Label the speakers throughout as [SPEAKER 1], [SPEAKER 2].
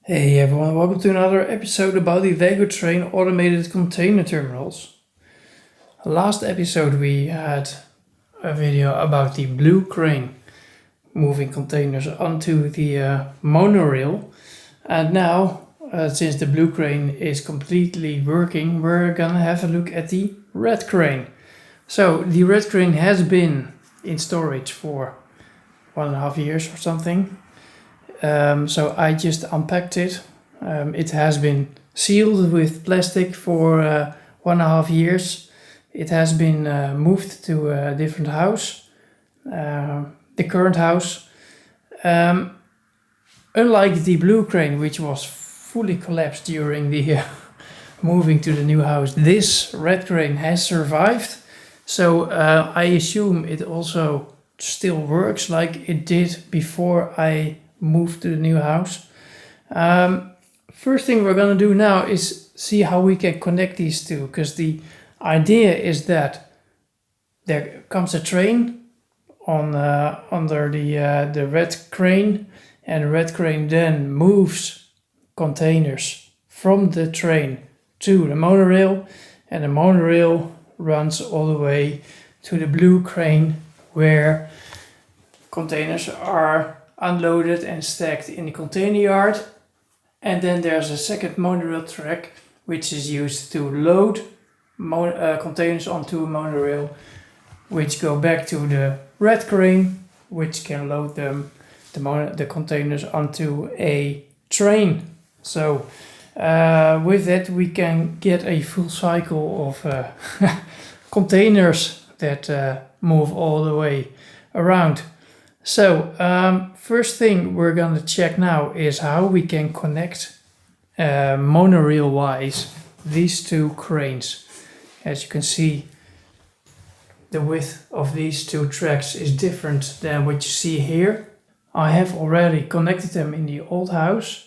[SPEAKER 1] Hey everyone, welcome to another episode about the Wago Train automated container terminals. Last episode we had a video about the blue crane moving containers onto the monorail, and now since the blue crane is completely working, we're gonna have a look at the red crane. So the red crane has been in storage for 1.5 years or something. So I just unpacked it. It has been sealed with plastic for 1.5 years. It has been moved to a different house, the current house. Unlike the blue crane, which was fully collapsed during the moving to the new house, this red crane has survived. So I assume it also still works like it did before I moved to the new house. First thing we're gonna do now is see how we can connect these two, because the idea is that there comes a train on under the red crane, and the red crane then moves containers from the train to the monorail, and the monorail runs all the way to the blue crane where containers are unloaded and stacked in the container yard. And then there's a second monorail track which is used to load containers onto a monorail, which go back to the red crane, which can load the containers onto a train. So with that we can get a full cycle of containers that move all the way around. So first thing we're gonna check now is how we can connect monorail wise these two cranes. As you can see, the width of these two tracks is different than what you see here. I have already connected them in the old house,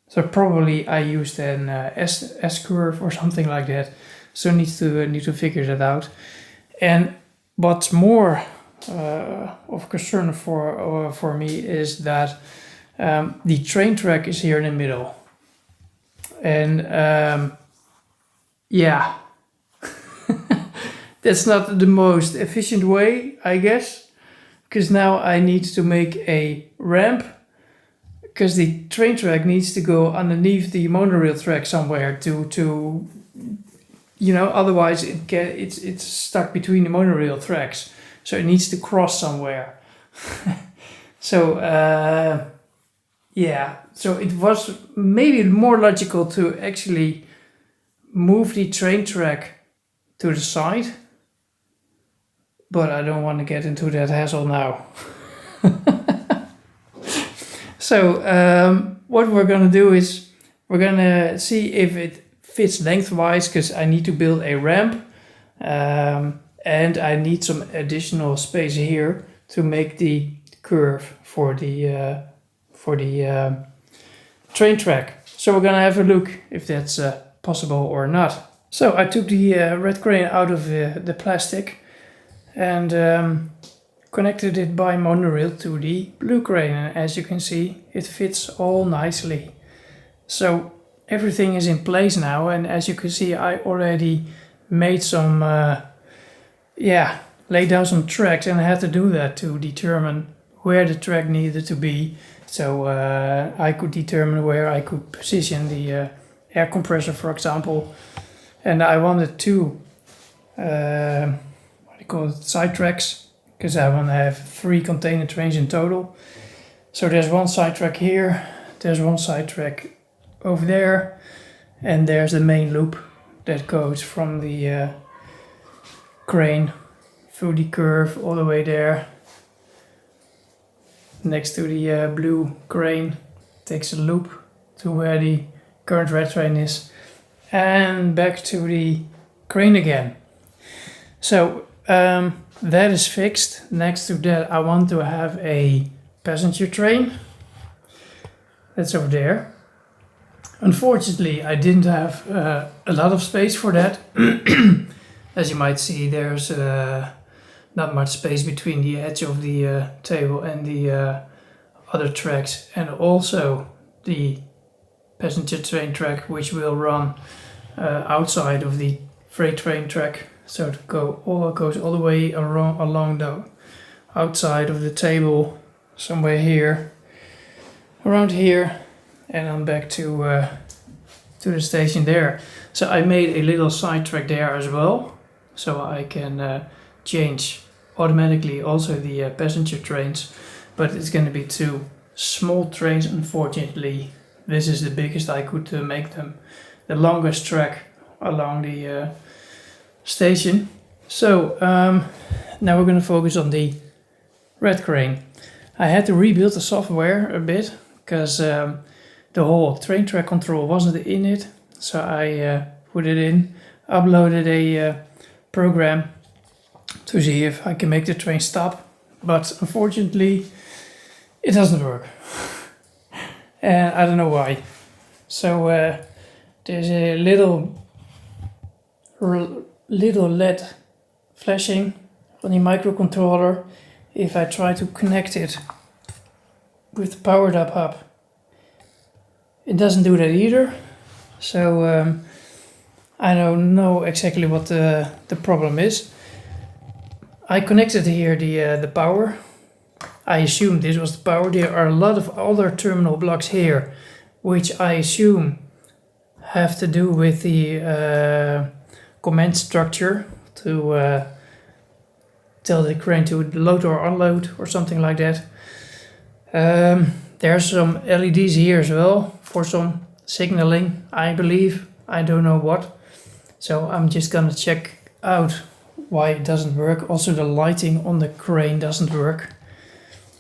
[SPEAKER 1] so probably I used an S-curve or something like that. So need to figure that out. And what's more of concern for me is that the train track is here in the middle, and yeah, that's not the most efficient way, I guess, because now I need to make a ramp, because the train track needs to go underneath the monorail track somewhere to otherwise it's stuck between the monorail tracks. So it needs to cross somewhere. So so it was maybe more logical to actually move the train track to the side, but I don't want to get into that hassle now. So what we're gonna do is we're gonna see if it fits lengthwise, because I need to build a ramp. And I need some additional space here to make the curve for the train track. So we're gonna have a look if that's possible or not. So I took the red crane out of the plastic and connected it by monorail to the blue crane, and as you can see it fits all nicely. So everything is in place now, and as you can see I already made some laid down some tracks, and I had to do that to determine where the track needed to be, so I could determine where I could position the air compressor, for example. And I wanted two side tracks, because I want to have 3 container trains in total. So there's one side track here, there's one side track over there, and there's the main loop that goes from the crane through the curve all the way there next to the blue crane, takes a loop to where the current red train is, and back to the crane again. So that is fixed. Next to that I want to have a passenger train that's over there. Unfortunately I didn't have a lot of space for that. As you might see, there's not much space between the edge of the table and the other tracks, and also the passenger train track, which will run outside of the freight train track. So it goes all the way along the outside of the table, somewhere here, around here, and I'm back to the station there. So I made a little side track there as well, so I can change automatically also the passenger trains, but it's going to be 2 small trains, unfortunately. This is the biggest I could make them, the longest track along the station. So now we're going to focus on the red crane. I had to rebuild the software a bit because the whole train track control wasn't in it, so I put it in, uploaded a program to see if I can make the train stop, but unfortunately it doesn't work. And I don't know why. So there's a little LED flashing on the microcontroller. If I try to connect it with the powered up hub, it doesn't do that either. So I don't know exactly what the problem is. I connected here the power. I assume this was the power. There are a lot of other terminal blocks here, which I assume have to do with the command structure to tell the crane to load or unload or something like that. There's some LEDs here as well for some signaling, I believe. I don't know what. So I'm just gonna check out why it doesn't work. Also the lighting on the crane doesn't work.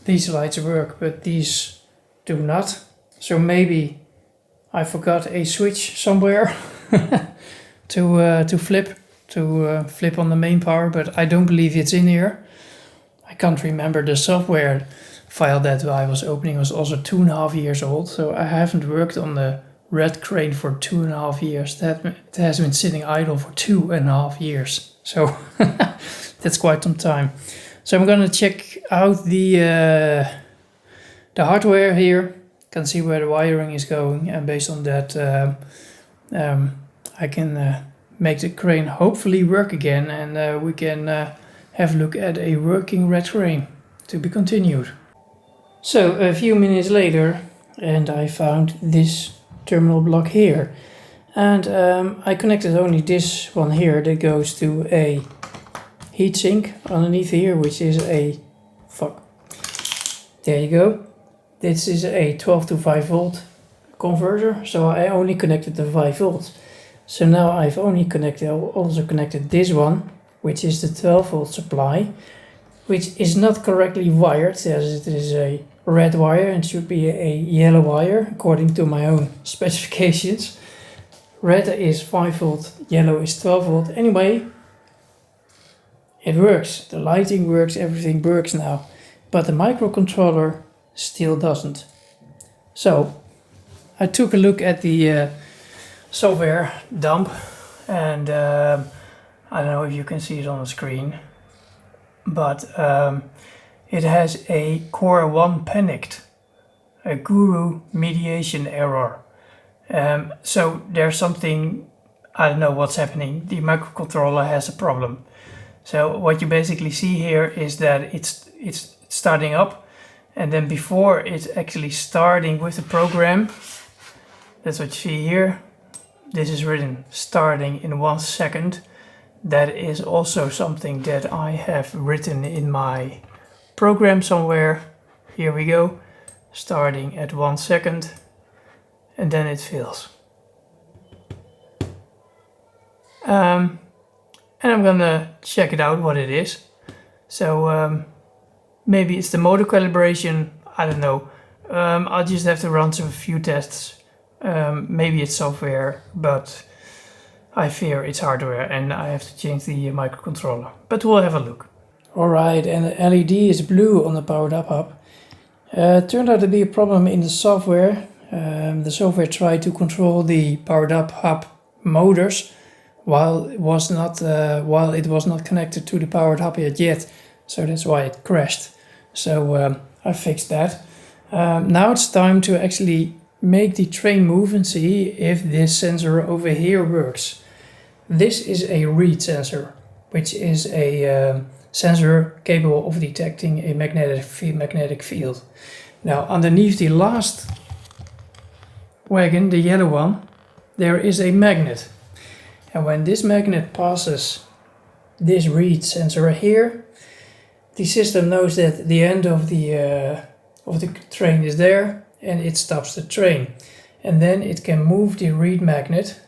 [SPEAKER 1] These lights work, but these do not. So maybe I forgot a switch somewhere to flip on the main power, but I don't believe it's in here. I can't remember. The software file that I was opening was also 2.5 years old, so I haven't worked on the red crane for 2.5 years. That has been sitting idle for 2.5 years. So that's quite some time. So I'm gonna check out the hardware here, can see where the wiring is going, and based on that I can make the crane hopefully work again, and we can have a look at a working red crane. To be continued. So a few minutes later, and I found this terminal block here, and I connected only this one here that goes to a heatsink underneath here, which is a there you go. This is a 12 to 5 volt converter, so I only connected the 5 volts. So now I've also connected this one, which is the 12 volt supply, which is not correctly wired, as it is a red wire and should be a yellow wire according to my own specifications. Red is 5 volt, yellow is 12 volt. Anyway, it works. The lighting works, everything works now, but the microcontroller still doesn't. So I took a look at the software dump, and I don't know if you can see it on the screen, but it has a core 1 panicked, a guru mediation error. So there's something, I don't know what's happening. The microcontroller has a problem. So what you basically see here is that it's starting up, and then before it's actually starting with the program, that's what you see here. This is written starting in 1 second. That is also something that I have written in my program somewhere. Here we go, starting at 1 second, and then it fails. And I'm gonna check it out what it is. So maybe it's the motor calibration, I don't know. I'll just have to run some few tests. Maybe it's software, but I fear it's hardware and I have to change the microcontroller. But we'll have a look. Alright, and the LED is blue on the powered up hub. Turned out to be a problem in the software. The software tried to control the powered up hub motors while it was not connected to the powered hub yet. So that's why it crashed. So I fixed that. Now it's time to actually make the train move and see if this sensor over here works. This is a reed sensor, which is a sensor capable of detecting a magnetic field. Now underneath the last wagon, the yellow one, there is a magnet. And when this magnet passes this reed sensor here, the system knows that the end of the train is there, and it stops the train. And then it can move the reed magnet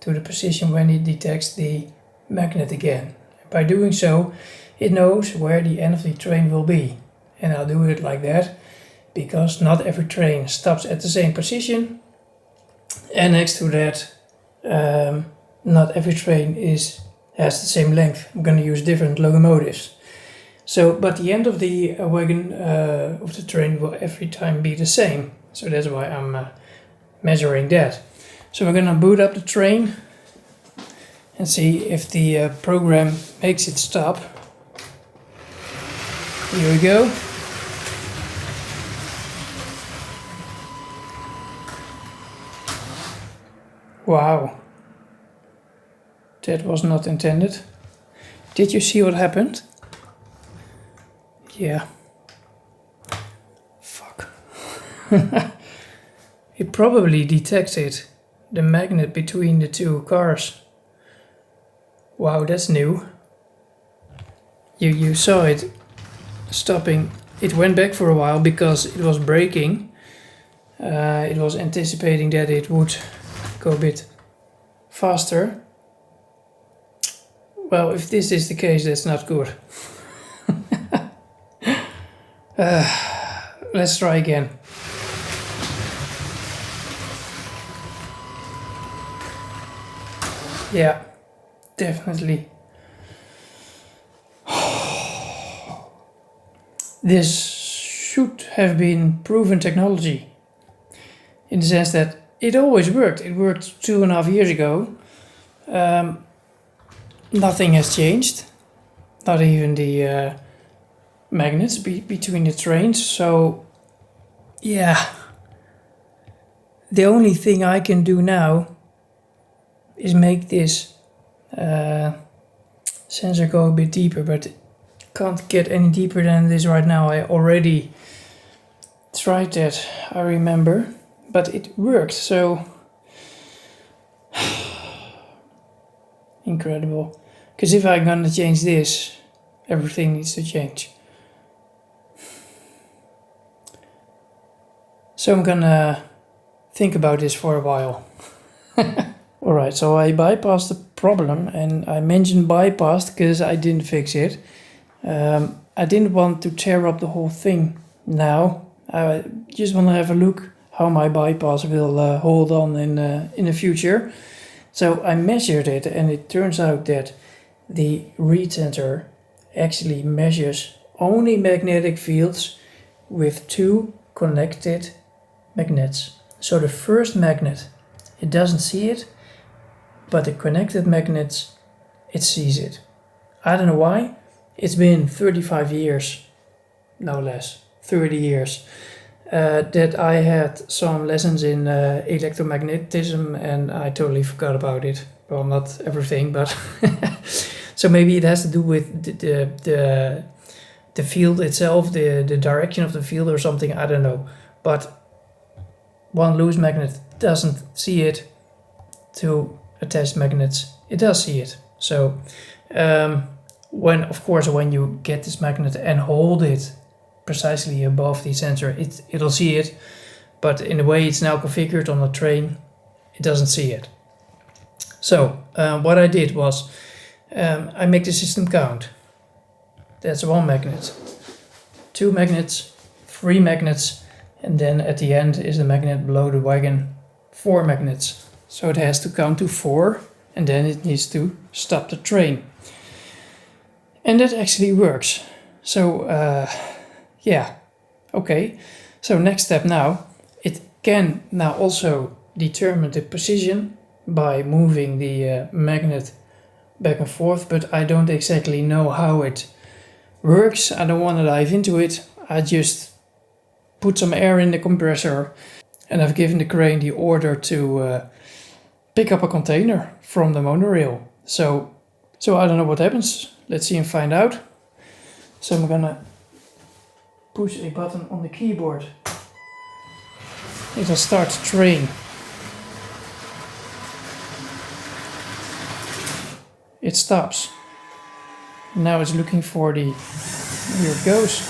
[SPEAKER 1] to the position when it detects the magnet again. By doing so, it knows where the end of the train will be. And I'll do it like that because not every train stops at the same position. And next to that, not every train has the same length. I'm going to use different locomotives. So, but the end of the wagon of the train will every time be the same. So that's why I'm measuring that. So we're going to boot up the train and see if the program makes it stop. Here we go. Wow. That was not intended. Did you see what happened? Yeah. Fuck. It probably detected the magnet between the two cars. Wow, that's new. You saw it stopping. It went back for a while because it was braking. It was anticipating that it would go a bit faster. Well, if this is the case, that's not good. Let's try again. Yeah, definitely. This should have been proven technology, in the sense that it always worked. It worked 2.5 years ago. Nothing has changed, not even the magnets between the trains. So yeah, the only thing I can do now is make this sensor go a bit deeper, but it can't get any deeper than this right now. I already tried that, I remember, but it worked. So incredible. Because if I'm gonna change this, everything needs to change. So I'm gonna think about this for a while. Alright, so I bypassed the problem, and I mentioned bypassed because I didn't fix it. I didn't want to tear up the whole thing now. I just want to have a look how my bypass will hold on in the future. So I measured it, and it turns out that the reed sensor actually measures only magnetic fields with 2 connected magnets. So the first magnet, it doesn't see it, but the connected magnets, it sees it. I don't know why. It's been 35 years, no less, 30 years, that I had some lessons in electromagnetism, and I totally forgot about it. Well, not everything, but so maybe it has to do with the field itself, the direction of the field or something, I don't know. But one loose magnet doesn't see it, 2 attached magnets, it does see it. So when you get this magnet and hold it precisely above the sensor, it'll see it, but in the way it's now configured on the train, it doesn't see it. So what I did was I make the system count. That's 1 magnet, 2 magnets, 3 magnets, and then at the end is the magnet below the wagon, 4 magnets. So it has to count to 4, and then it needs to stop the train. And that actually works. So yeah, okay. So next step now, it can now also determine the position by moving the magnet back and forth, but I don't exactly know how it works. I don't want to dive into it. I just put some air in the compressor and I've given the crane the order to pick up a container from the monorail. So I don't know what happens. Let's see and find out. So I'm gonna push a button on the keyboard. It'll start the train. It stops. Now it's looking for the... Here it goes.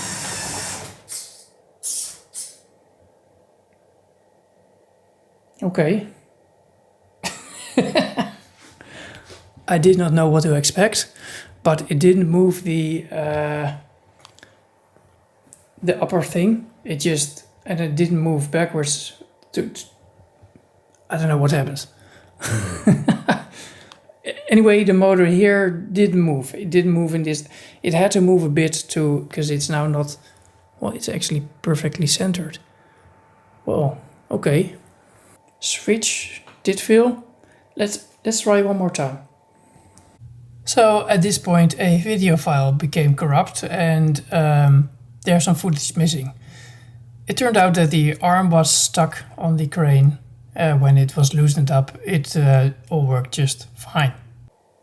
[SPEAKER 1] Okay. I did not know what to expect, but it didn't move the upper thing. And it didn't move backwards. I don't know what happens. Anyway, the motor here didn't move. It didn't move in this. It had to move a bit too, because it's now not. Well, it's actually perfectly centered. Well, okay. Switch did fail. Let's try one more time. So at this point a video file became corrupt and there's some footage missing. It turned out that the arm was stuck on the crane. When it was loosened up, it all worked just fine.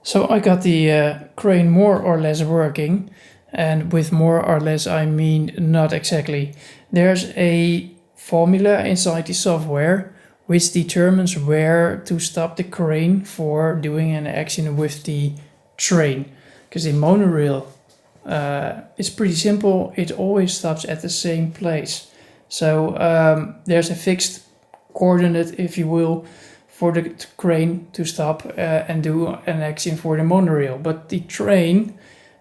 [SPEAKER 1] So I got the crane more or less working, and with more or less I mean not exactly. There's a formula inside the software which determines where to stop the crane for doing an action with the train. Because the monorail is pretty simple, it always stops at the same place. So there's a fixed coordinate, if you will, for the crane to stop and do an action for the monorail. But the train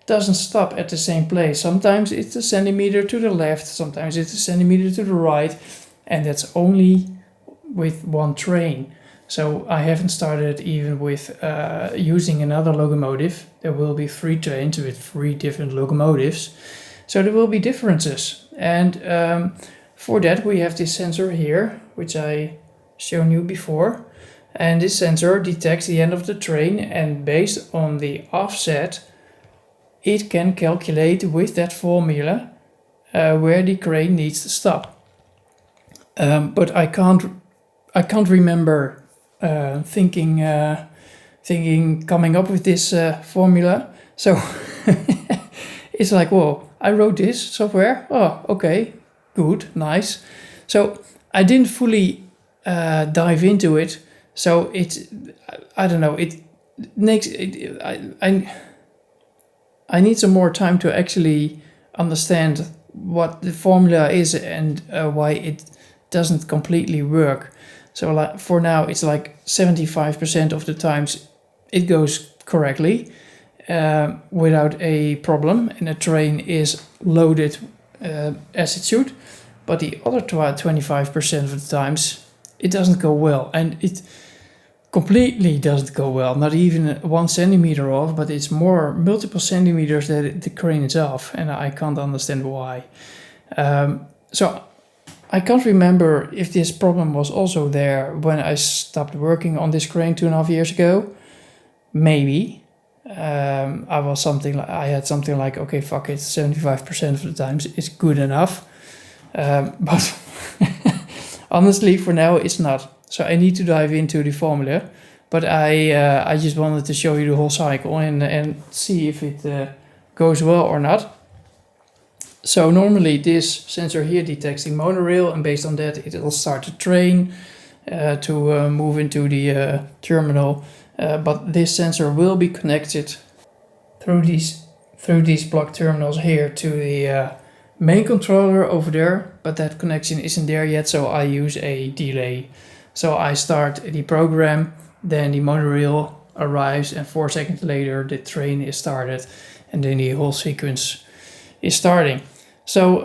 [SPEAKER 1] doesn't stop at the same place. Sometimes it's a centimeter to the left, sometimes it's a centimeter to the right, and that's only with one train. So I haven't started even with using another locomotive. There will be 3 trains with 3 different locomotives. So there will be differences. And for that we have this sensor here, which I shown you before. And this sensor detects the end of the train, and based on the offset it can calculate with that formula where the crane needs to stop. But I can't remember thinking coming up with this formula. So it's like, whoa, I wrote this software. Oh, okay, good, nice. So I didn't fully dive into it. So I don't know. It makes it. I need some more time to actually understand what the formula is and why it doesn't completely work. So like for now, it's like 75% of the times it goes correctly without a problem, and the train is loaded as it should. But the other 25% of the times it doesn't go well, and it completely doesn't go well. Not even 1 centimeter off, but it's multiple centimeters that the crane is off, and I can't understand why. So I can't remember if this problem was also there when I stopped working on this crane 2.5 years ago. Maybe. I had something like, okay, fuck it, 75% of the times it's good enough. But honestly, for now, it's not. So I need to dive into the formula. But I just wanted to show you the whole cycle and see if it goes well or not. So normally this sensor here detects the monorail, and based on that it will start the train to move into the terminal. But this sensor will be connected through these block terminals here to the main controller over there, but that connection isn't there yet, so I use a delay. So I start the program, then the monorail arrives, and 4 seconds later the train is started, and then the whole sequence is starting. So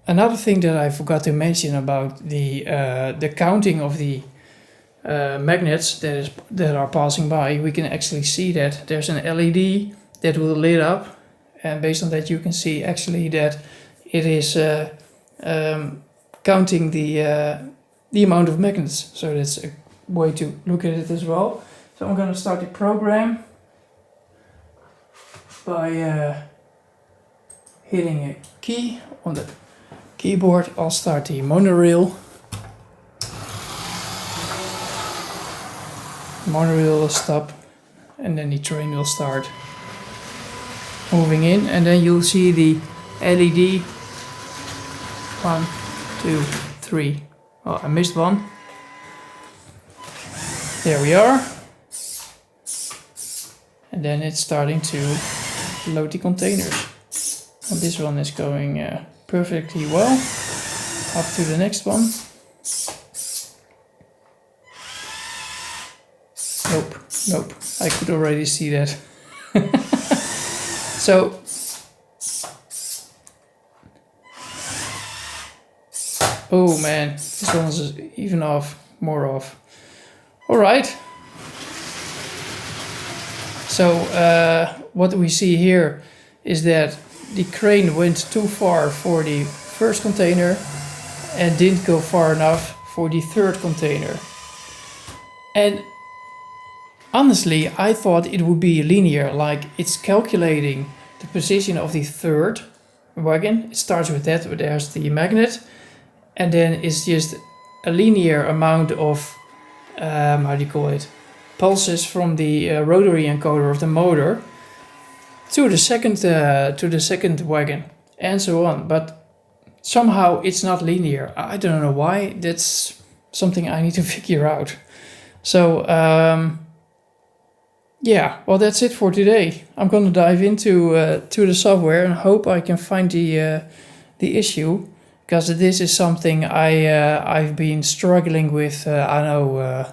[SPEAKER 1] another thing that I forgot to mention about the counting of the magnets that are passing by, we can actually see that there's an LED that will lit up, and based on that you can see actually that it is counting the amount of magnets. So that's a way to look at it as well. So I'm going to start the program by hitting a key on the keyboard. I'll start the monorail. monorail will stop, and then the train will start moving in, and then you'll see the LED 1, 2, 3. Oh, I missed one. There we are. And then it's starting to load the containers. And this one is going perfectly well. Up to the next one. Nope, I could already see that. So, oh man, this one is even off, more off. Alright. So, what we see here is that the crane went too far for the first container and didn't go far enough for the third container. And honestly, I thought it would be linear, like it's calculating the position of the third wagon. It starts with that, but there's the magnet, and then it's just a linear amount of, how do you call it, pulses from the rotary encoder of the motor to the second wagon, and so on. But somehow it's not linear. I don't know why. That's something I need to figure out. So yeah, well, that's it for today. I'm gonna dive into to the software and hope I can find the issue, because this is something I've been struggling with. I know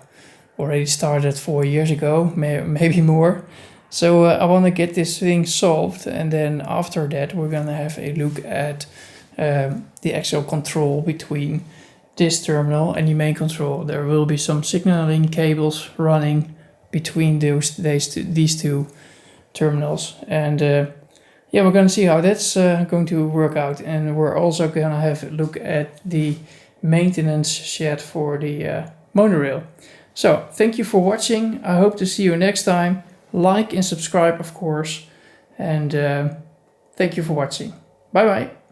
[SPEAKER 1] already started 4 years ago, maybe more. So I want to get this thing solved, and then after that we're gonna have a look at the actual control between this terminal and the main control. There will be some signaling cables running between these two terminals, and yeah, we're gonna see how that's going to work out. And we're also gonna have a look at the maintenance shed for the monorail. So thank you for watching. I hope to see you next time. Like and subscribe, of course, and thank you for watching. Bye bye.